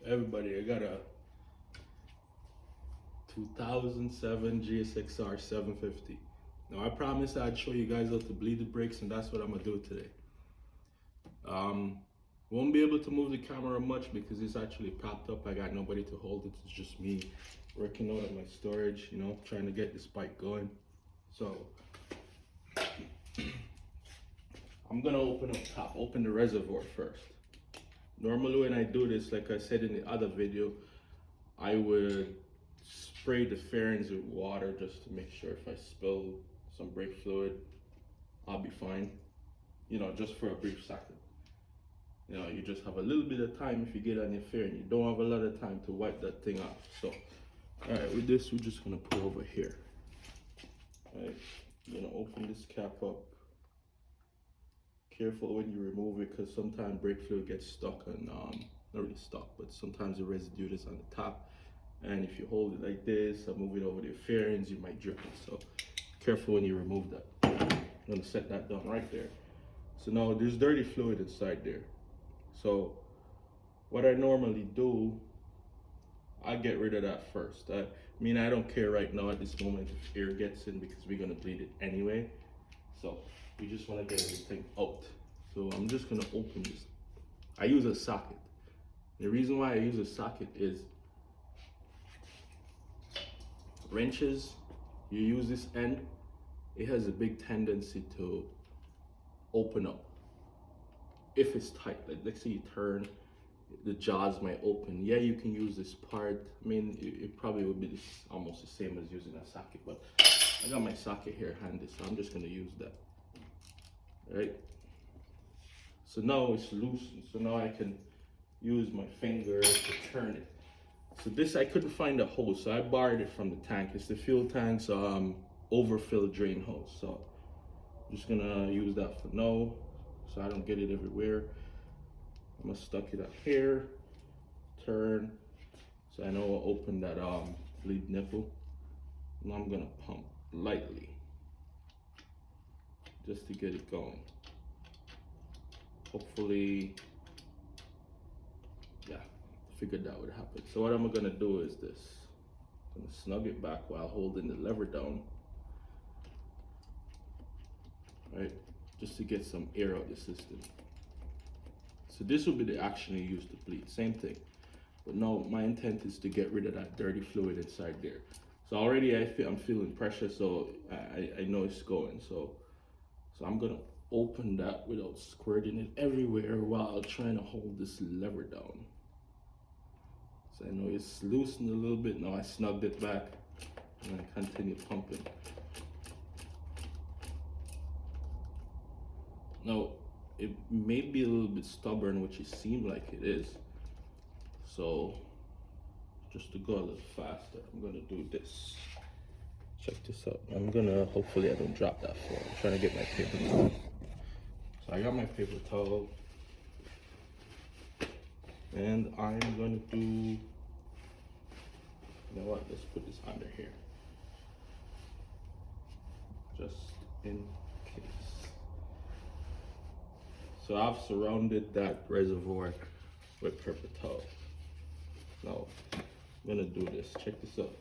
Everybody, I got a 2007 GSXR 750. Now I promised I'd show you guys how to bleed the brakes, and that's what I'm gonna do today. Won't be able to move the camera much because it's actually propped up. I got nobody to hold it. It's just me working out of my storage, you know, trying to get this bike going. So I'm gonna open the reservoir first. Normally when I do this, like I said in the other video, I would spray the fairings with water just to make sure if I spill some brake fluid, I'll be fine. You know, just for a brief second. You know, you just have a little bit of time if you get on your fairing. You don't have a lot of time to wipe that thing off. So, all right, with this, we're just gonna put over here. All right, you're gonna open this cap up. Careful when you remove it, because sometimes brake fluid gets stuck on, not really stuck, but sometimes the residue is on the top. And if you hold it like this or move it over the fairings, you might drip it. So careful when you remove that. I'm gonna set that down right there. So now there's dirty fluid inside there. So what I normally do, I get rid of that first. I mean, I don't care right now at this moment if air gets in because we're gonna bleed it anyway. So we just wanna get everything out. So I'm just gonna open this. I use a socket. The reason why I use a socket is wrenches, you use this end, it has a big tendency to open up if it's tight. Like, let's say you turn, the jaws might open. Yeah, you can use this part. I mean, it probably would be almost the same as using a socket, but I got my socket here handy, so I'm just gonna use that. All right, so now it's loosened, so now I can use my finger to turn it. So this, I couldn't find a hose, so I borrowed it from the tank. It's the fuel tank's overfilled drain hose. So I'm just gonna use that for now, so I don't get it everywhere. I'm gonna stuck it up here, turn, so I know I'll open that bleed nipple. Now I'm gonna pump lightly, just to get it going. Hopefully, yeah, figured that would happen. So what I'm gonna do is this. I'm gonna snug it back while holding the lever down. Right, just to get some air out of the system. So this will be the action you use to bleed, same thing. But no, my intent is to get rid of that dirty fluid inside there. So already I'm feeling pressure, so I know it's going. So I'm gonna open that without squirting it everywhere while trying to hold this lever down. So I know it's loosened a little bit. Now I snugged it back and I continue pumping. Now, it may be a little bit stubborn, which it seems like it is. So, just to go a little faster, I'm gonna do this. Check this out. Hopefully I don't drop that phone. I'm trying to get my paper towel. So I got my paper towel. And I'm gonna do, you know what, let's put this under here. Just in case. So I've surrounded that reservoir with paper towel. Now, I'm gonna do this. Check this out.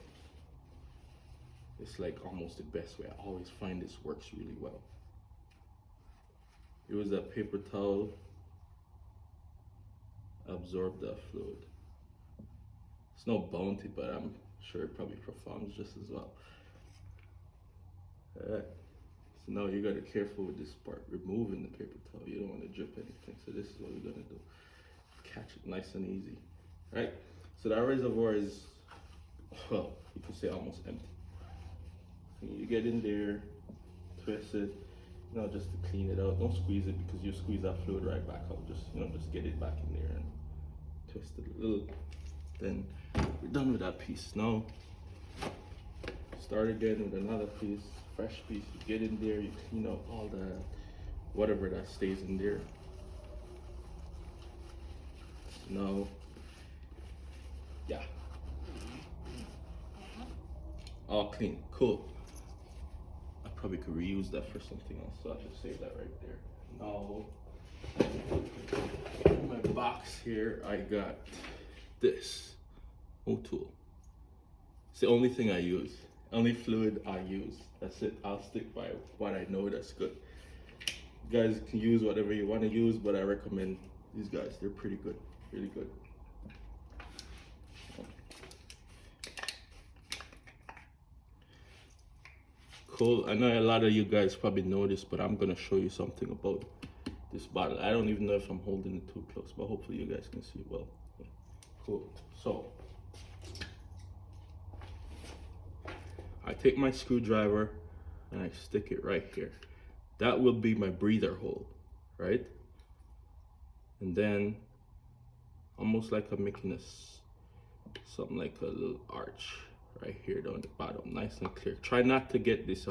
It's like almost the best way. I always find this works really well. It was that paper towel absorb that fluid. It's no bounty, but I'm sure it probably performs just as well. Alright. So now you gotta be careful with this part, removing the paper towel. You don't want to drip anything. So this is what we're gonna do. Catch it nice and easy. Right? So that reservoir is, well, you could say almost empty. So you get in there, twist it, you know, just to clean it out. Don't squeeze it because you squeeze that fluid right back out. Just, you know, just get it back in there and twist it a little. Then we're done with that piece. Now, start again with another piece, fresh piece. You get in there, you clean out all that, whatever that stays in there. Now, yeah, all clean, cool. I probably could reuse that for something else, so I'll just save that right there. Now, in my box here, I got this. No tool. It's the only thing I use. Only fluid I use. That's it. I'll stick by what I know that's good. You guys can use whatever you want to use, but I recommend these guys. They're pretty good. Really good. Cool. I know a lot of you guys probably know this, but I'm gonna show you something about this bottle. I don't even know if I'm holding it too close, but hopefully you guys can see it well. Cool. So I take my screwdriver and I stick it right here. That will be my breather hole, right? And then almost like I'm making something like a little arch right here down the bottom, nice and clear. Try not to get this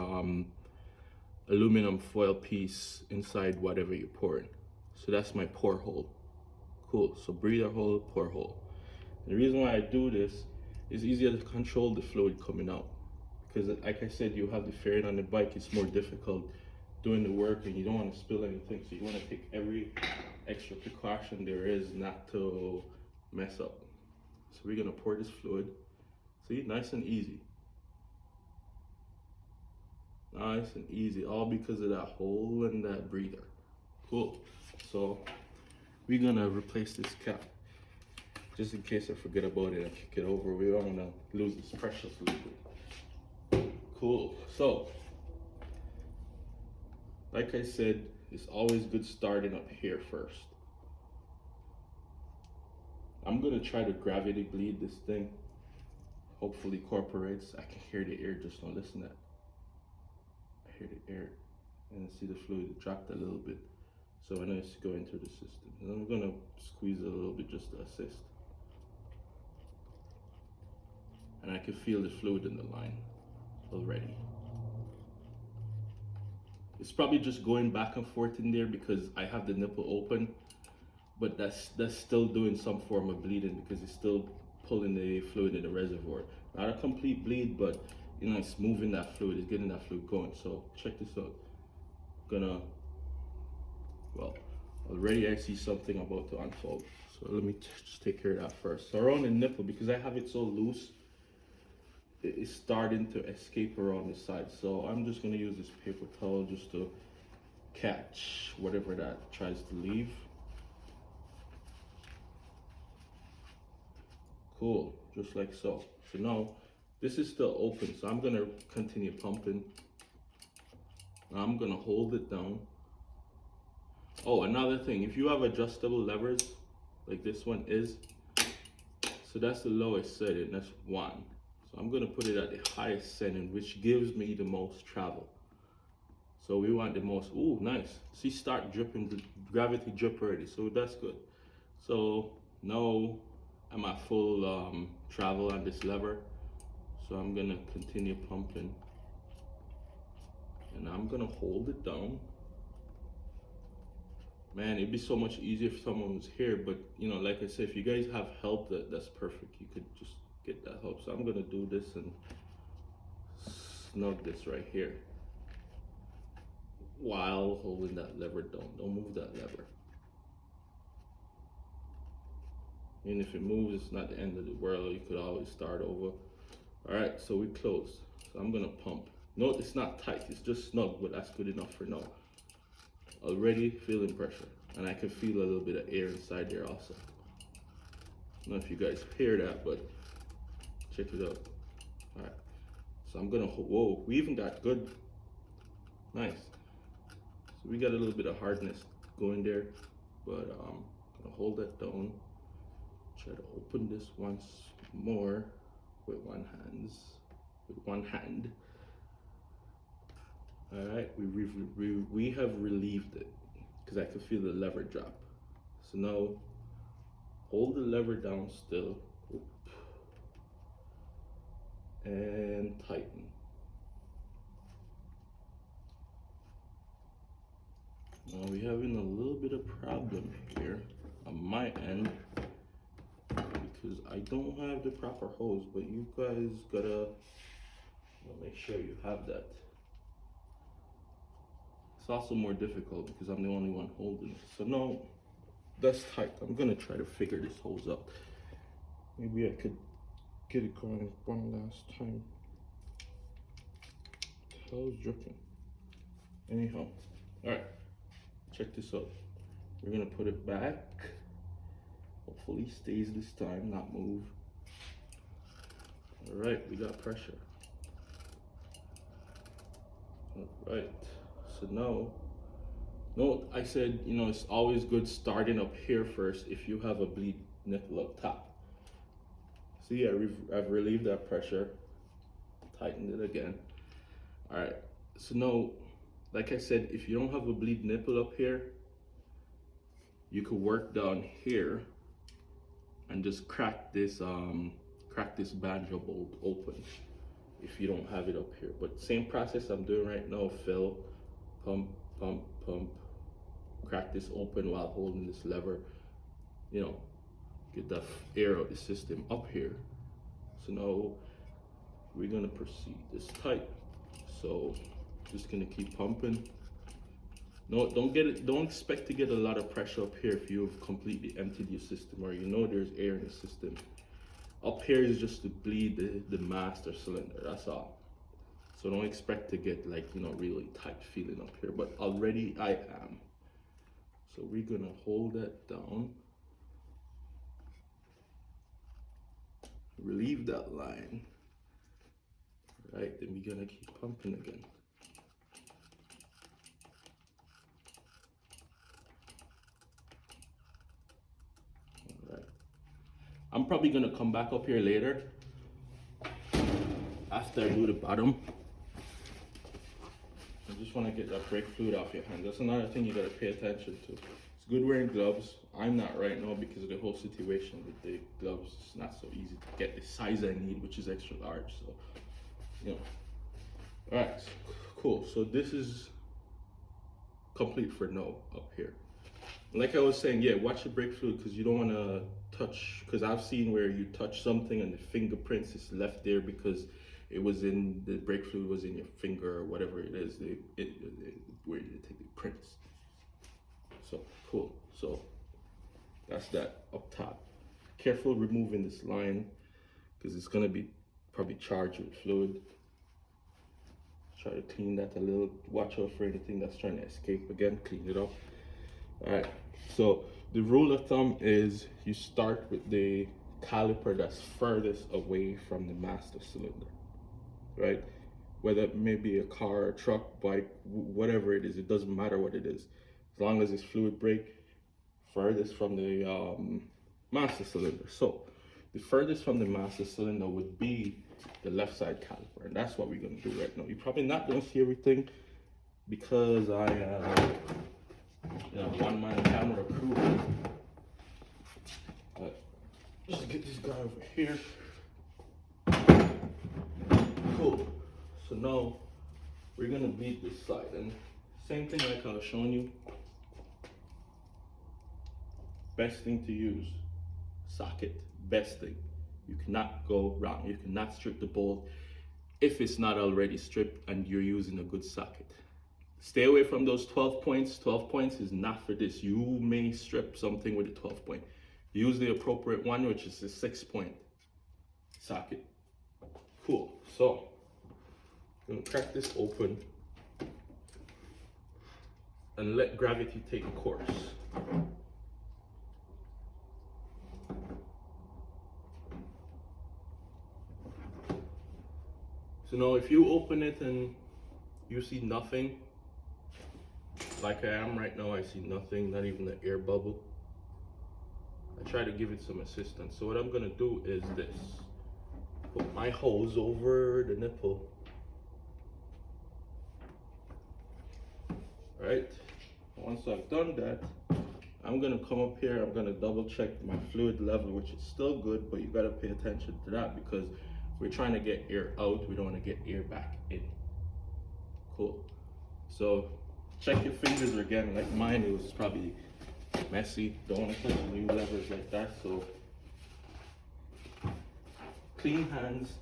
aluminum foil piece inside whatever you're pouring. So that's my pour hole. Cool. So breather hole, pour hole. And the reason why I do this is easier to control the fluid coming out, because like I said, you have the fairing on the bike. It's more difficult doing the work and you don't want to spill anything, so you want to take every extra precaution there is not to mess up. So we're gonna pour this fluid. See, nice and easy. Nice and easy, all because of that hole and that breather. Cool. So we're gonna replace this cap. Just in case I forget about it and kick it over, we don't wanna lose this precious liquid. Cool. So, like I said, it's always good starting up here first. I'm gonna try to gravity bleed this thing. Hopefully cooperates. I can hear the air, just don't listen to that. I hear the air and see the fluid dropped a little bit. So I know it's going through the system. And I'm gonna squeeze it a little bit just to assist. And I can feel the fluid in the line already. It's probably just going back and forth in there because I have the nipple open, but that's still doing some form of bleeding because it's still pulling the fluid in the reservoir. Not a complete bleed, but you know, it's moving that fluid, it's getting that fluid going. So check this out. Well, already I see something about to unfold. So let me just take care of that first. So around the nipple, because I have it so loose, it's starting to escape around the side. So I'm just gonna use this paper towel just to catch whatever that tries to leave. Cool, just like so. So now, this is still open, so I'm gonna continue pumping. I'm gonna hold it down. Oh, another thing, if you have adjustable levers, like this one is, so that's the lowest setting, that's 1. So I'm gonna put it at the highest setting, which gives me the most travel. So we want the most, ooh, nice. See, start dripping, the gravity drip already, so that's good. So now I'm at full travel on this lever. So I'm gonna continue pumping. And I'm gonna hold it down. Man, it'd be so much easier if someone was here, but you know, like I said, if you guys have help, that's perfect. You could just get that help. So I'm gonna do this and snug this right here while holding that lever down. Don't move that lever. And if it moves, it's not the end of the world. You could always start over. All right, so we close. So I'm gonna pump. No, it's not tight, it's just snug, but that's good enough for now. Already feeling pressure, and I can feel a little bit of air inside there also. I don't know if you guys hear that, but check it out. All right, so I'm gonna, whoa, we even got good, nice. So we got a little bit of hardness going there, but I'm gonna hold that down. Try to open this once more with one hand. All right, we have relieved it because I could feel the lever drop. So now hold the lever down still. Oop. And tighten. Now we're having a little bit of problem here on my end because I don't have the proper hose, but you guys gotta make sure you have that. It's also more difficult because I'm the only one holding it. So no, that's tight. I'm gonna try to figure this hose out. Maybe I could get it going one last time. What the hell is dripping? Anyhow, all right, check this out. We're gonna put it back. Hopefully stays this time, not move. All right, we got pressure. All right, so now, no, I said, you know, it's always good starting up here first if you have a bleed nipple up top. See, I've relieved that pressure, tightened it again. All right, so now, like I said, if you don't have a bleed nipple up here, you could work down here and just crack this banjo bolt open if you don't have it up here. But same process I'm doing right now, fill, pump, pump, pump, crack this open while holding this lever, you know, get the air of the system up here. So now we're gonna proceed this tight. So just gonna keep pumping. No, don't expect to get a lot of pressure up here if you've completely emptied your system or you know there's air in the system. Up here is just to bleed the master cylinder, that's all. So don't expect to get like, you know, really tight feeling up here, but already I am. So we're gonna hold that down. Relieve that line. Right, then we're gonna keep pumping again. I'm probably gonna come back up here later after I do the bottom. I just wanna get that brake fluid off your hand. That's another thing you gotta pay attention to. It's good wearing gloves. I'm not right now because of the whole situation with the gloves. It's not so easy to get the size I need, which is extra large, so, you know. All right, cool. So this is complete for now up here. Like I was saying, yeah, watch the brake fluid because you don't want to touch, because I've seen where you touch something and the fingerprints is left there because it was in, the brake fluid was in your finger or whatever it is, where you take the prints. So, cool. So, that's that up top. Careful removing this line because it's going to be probably charged with fluid. Try to clean that a little. Watch out for anything that's trying to escape again. Clean it up. All right, so the rule of thumb is you start with the caliper that's furthest away from the master cylinder, right? Whether it may be a car, truck, bike, whatever it is, it doesn't matter what it is. As long as it's fluid brake, furthest from the master cylinder. So the furthest from the master cylinder would be the left side caliper, and that's what we're gonna do right now. You're probably not gonna see everything because I one-man camera crew. But just get this guy over here. Cool. So now we're gonna beat this side, and same thing like I was showing you. Best thing to use, socket. Best thing. You cannot go wrong. You cannot strip the bolt if it's not already stripped and you're using a good socket. Stay away from those 12 points. 12 points is not for this. You may strip something with a 12 point. Use the appropriate one, which is a 6-point socket. Cool. So, I'm gonna crack this open and let gravity take a course. So now if you open it and you see nothing, like I am right now, I see nothing, not even an air bubble. I try to give it some assistance. So what I'm gonna do is this. Put my hose over the nipple. Right? Once I've done that, I'm gonna come up here, I'm gonna double check my fluid level, which is still good, but you gotta pay attention to that because we're trying to get air out, we don't wanna get air back in. Cool. So check your fingers again, like mine, it was probably messy. Don't wanna touch new levers like that, so clean hands.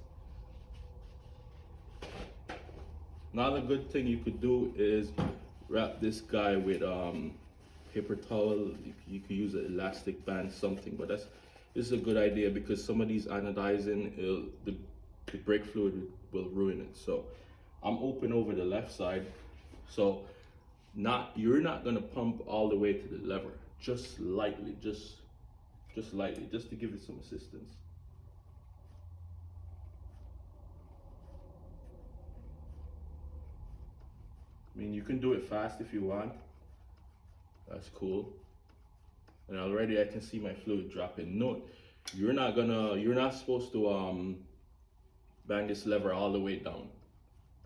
Another good thing you could do is wrap this guy with paper towel. You could use an elastic band, something, but that's this is a good idea because some of these anodizing, the brake fluid will ruin it. So I'm open over the left side. So you're not gonna pump all the way to the lever, just lightly, just lightly, just to give it some assistance. I mean, you can do it fast if you want. That's cool. And already I can see my fluid dropping. Note, you're not supposed to bang this lever all the way down,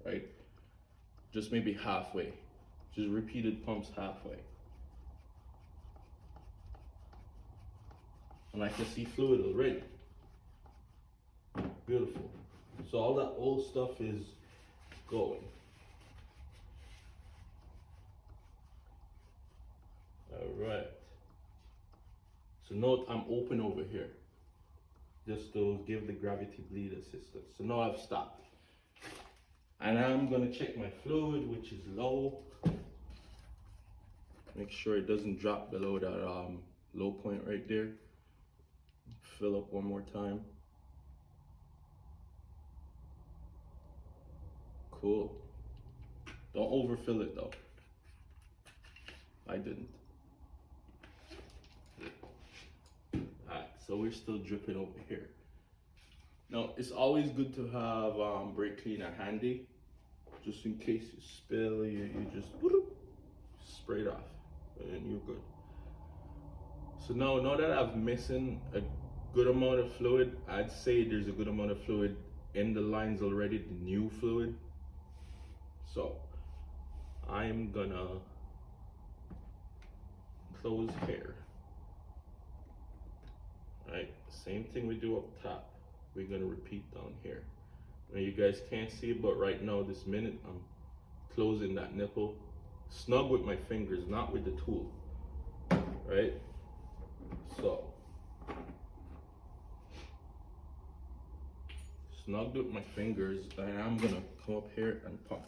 right? Just maybe halfway. Just repeated pumps halfway. And I can see fluid already. Beautiful. So all that old stuff is going. All right. So note I'm open over here, just to give the gravity bleed assistance. So now I've stopped. And I'm gonna check my fluid, which is low. Make sure it doesn't drop below that low point right there. Fill up one more time. Cool. Don't overfill it though. I didn't. Alright, so we're still dripping over here. Now, it's always good to have brake cleaner handy, just in case you spill, you just spray it off, and you're good. So now that I've missing a good amount of fluid, I'd say there's a good amount of fluid in the lines already, the new fluid. So I'm gonna close here. Right, same thing we do up top. We're gonna repeat down here. Now you guys can't see it, but right now, this minute, I'm closing that nipple. Snug with my fingers, not with the tool, right? So, snugged with my fingers, and I'm gonna come up here and pump.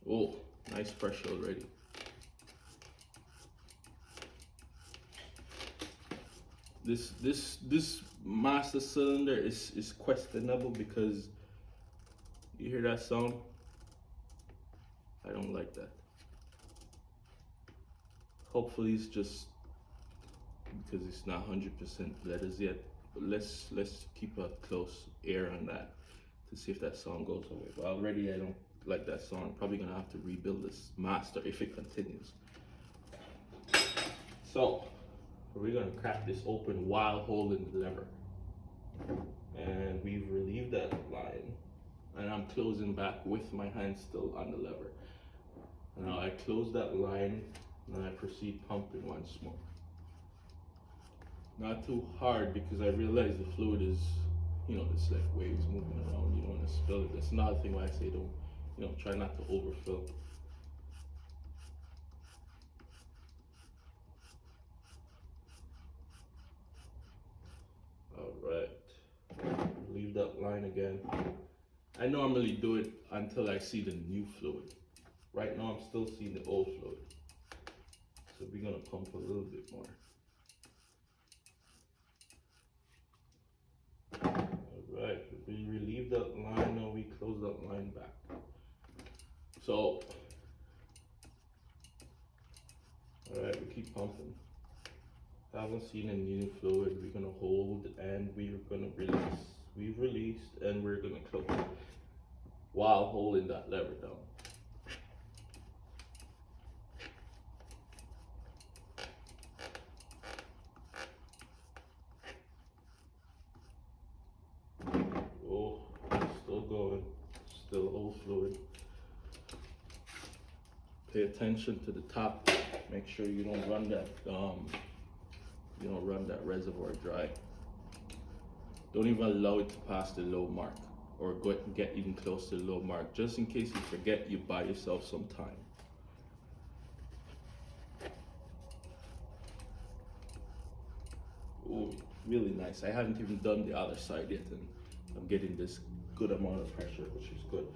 Oh, nice pressure already. This master cylinder is questionable because you hear that sound? I don't like that. Hopefully it's just because it's not 100% letters yet. But let's keep a close ear on that to see if that sound goes away. But already I don't like that sound. I'm probably gonna have to rebuild this master if it continues. So we're gonna crack this open while holding the lever. And we've relieved that line. And I'm closing back with my hand still on the lever. Now I close that line and I proceed pumping once more. Not too hard because I realize the fluid is, there's like waves moving around. You don't want to spill it. That's another thing why I say don't, try not to overfill. Alright, leave that line again. I normally do it until I see the new fluid. Right now I'm still seeing the old fluid. So we're gonna pump a little bit more. Alright, we relieve that line, now we close that line back. So, alright, we keep pumping. Haven't seen any new fluid, we're gonna hold and we're gonna release. We've released and we're gonna close while holding that lever down. Oh, still going, still old fluid. Pay attention to the top. Make sure you don't run that reservoir dry. Don't even allow it to pass the low mark or get even close to the low mark. Just in case you forget, you buy yourself some time. Ooh, really nice. I haven't even done the other side yet, and I'm getting this good amount of pressure, which is good.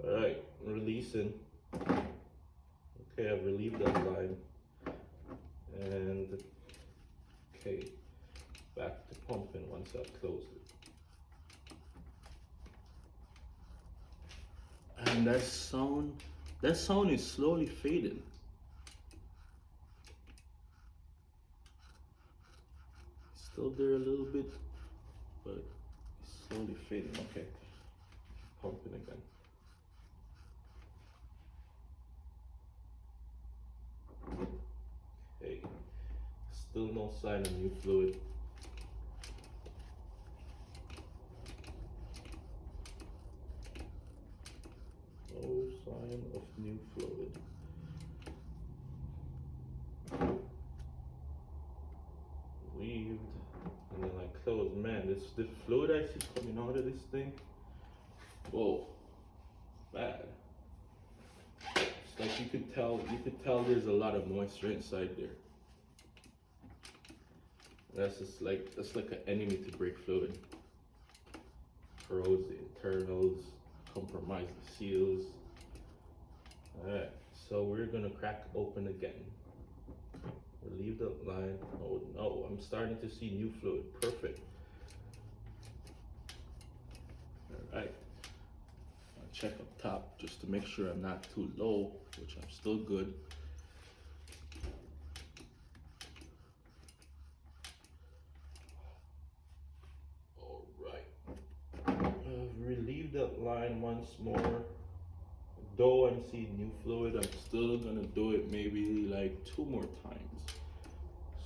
All right, releasing. Okay, I've relieved that line. And okay, back I'll close it. And that sound is slowly fading. Still there a little bit, but it's slowly fading. Okay, pumping again. Okay, still no sign of new fluid. No sign of new fluid. Relieved, and then I close. Man, the fluid I see coming out of this thing. Whoa, bad. It's like you could tell there's a lot of moisture inside there. That's like an enemy to break fluid. Corrodes the internals, compromise the seals. Alright, so we're gonna crack open again. Relieve the line. Oh no, I'm starting to see new fluid. Perfect. Alright. I'll check up top just to make sure I'm not too low, which I'm still good. Relieve that line once more. Though I'm seeing new fluid, I'm still gonna do it maybe like 2 more times.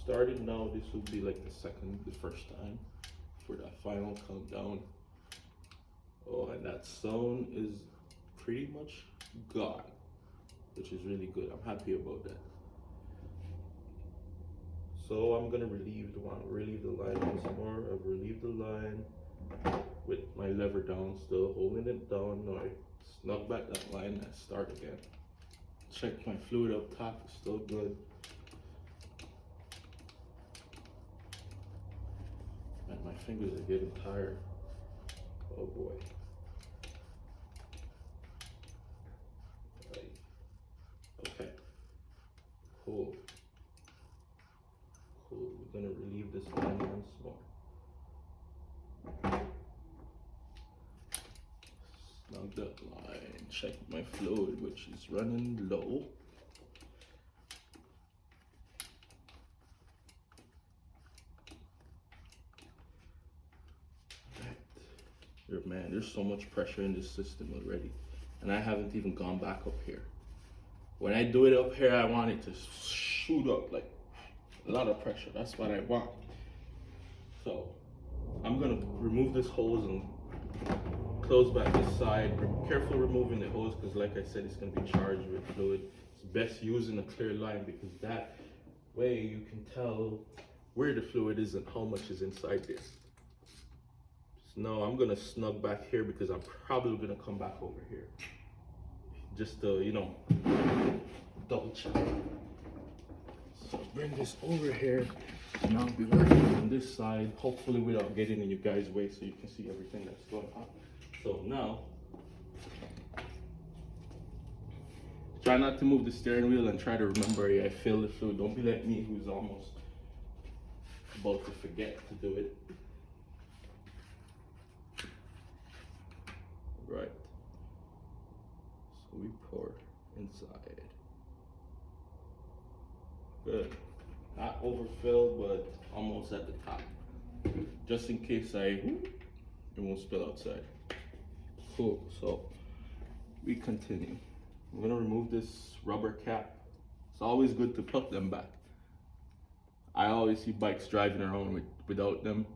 Starting now, this will be like the first time for that final countdown. Oh, and that sound is pretty much gone, which is really good. I'm happy about that. So I'm gonna relieve the line once more. I've relieved the line with my lever down, still holding it down. Now I snug back that line and start again. Check my fluid up top, it's still good. And my fingers are getting tired. Oh boy. Right. Okay. Cool. Cool. We're gonna relieve this line once more. Snug that line, check my fluid, which is running low. Right. Man, there's so much pressure in this system already, and I haven't even gone back up here. When I do it up here, I want it to shoot up, like a lot of pressure. That's what I want. So I'm gonna remove this hose and close back this side. Be careful removing the hose, because like I said, it's going to be charged with fluid. It's best using a clear line, because that way you can tell where the fluid is and how much is inside there. So now I'm going to snug back here, because I'm probably going to come back over here just to, you know, double check. So bring this over here, and I'll be working on this side, hopefully without getting in you guys' way, so you can see everything that's going on. So now, try not to move the steering wheel, and try to remember, I fill the fluid. Don't be like me, who's almost about to forget to do it. Right. So we pour inside. Good. Not overfilled, but almost at the top. Just in case it won't spill outside. Cool, so we continue. I'm gonna remove this rubber cap. It's always good to put them back. I always see bikes driving around without them.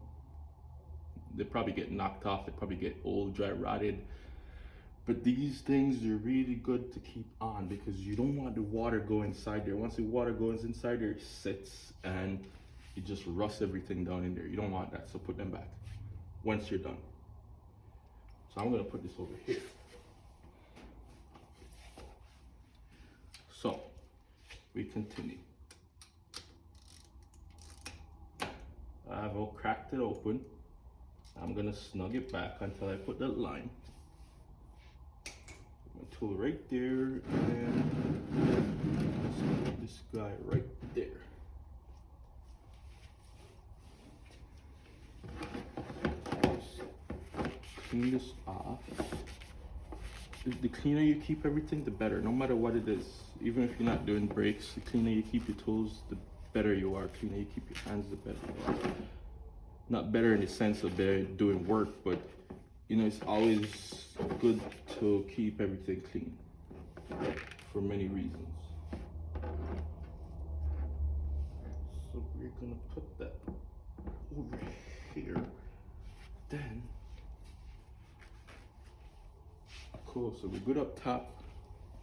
They probably get knocked off, they probably get old, dry rotted. But these things are really good to keep on, because you don't want the water go inside there. Once the water goes inside there, it sits and it just rusts everything down in there. You don't want that, so put them back once you're done. So I'm gonna put this over here. So we continue. I've all cracked it open. I'm gonna snug it back until I put that line. My tool right there, and put this guy right there. clean this off. The cleaner you keep everything, the better, no matter what it is. Even if you're not doing brakes, the cleaner you keep your tools, the better you are. The cleaner you keep your hands, the better you are. Not better in the sense of they're doing work, but you know, it's always good to keep everything clean for many reasons. So we're gonna put that over here. Then, cool, so we're good up top.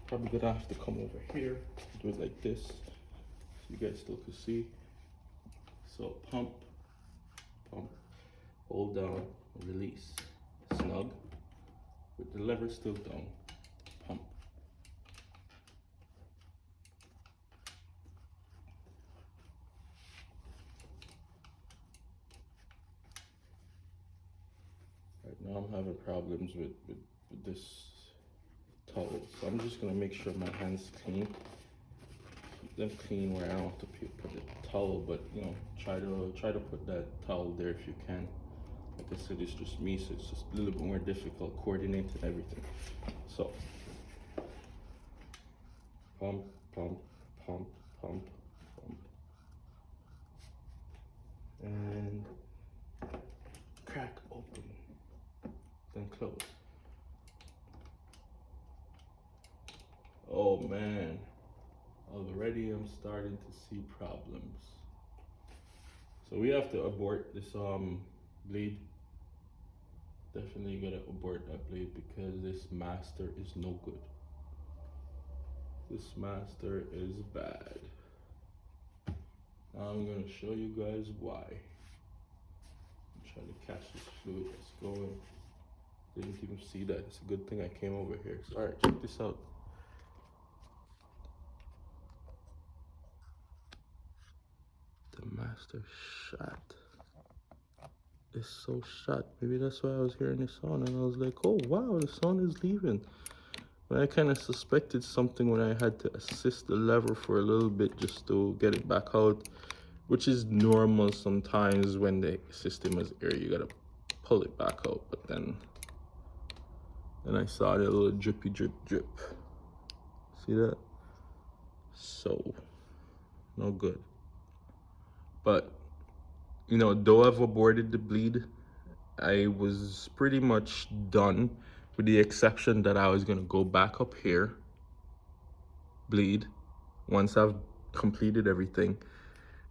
Probably gonna have to come over here, do it like this, so you guys still can see. So pump, pump, hold down, release, snug, with the lever still down, pump. Right now I'm having problems with this towel, so I'm just gonna make sure my hands clean. Keep them clean where I don't have to put the towel, but you know, try to put that towel there if you can. Like I said, it's just me, so it's just a little bit more difficult coordinating everything. So pump, pump, pump, pump, pump, and crack open, then close. Oh man, already I'm starting to see problems. So we have to abort this blade. Definitely gotta abort that blade because this master is no good. This master is bad. Now I'm gonna show you guys why. I'm trying to catch this fluid that's going. Didn't even see that. It's a good thing I came over here. So, alright, check this out. The master shot. It's so shot. Maybe that's why I was hearing the sound and I was like, oh wow, the sound is leaving. But I kind of suspected something when I had to assist the lever for a little bit just to get it back out, which is normal sometimes when the system is air, you gotta pull it back out. But then I saw the little drippy drip drip. See that? So no good. But you know, though I've aborted the bleed, I was pretty much done, with the exception that I was gonna go back up here, bleed. Once I've completed everything,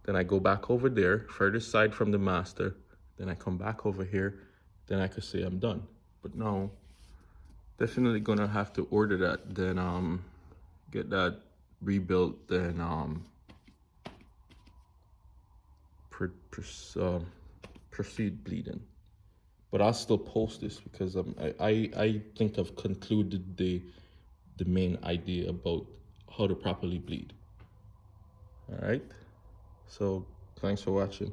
then I go back over there, further side from the master, then I come back over here, then I could say I'm done. But no, definitely gonna have to order that, then get that rebuilt, then proceed bleeding. But I'll still post this because I think I've concluded the main idea about how to properly bleed. All right, so thanks for watching.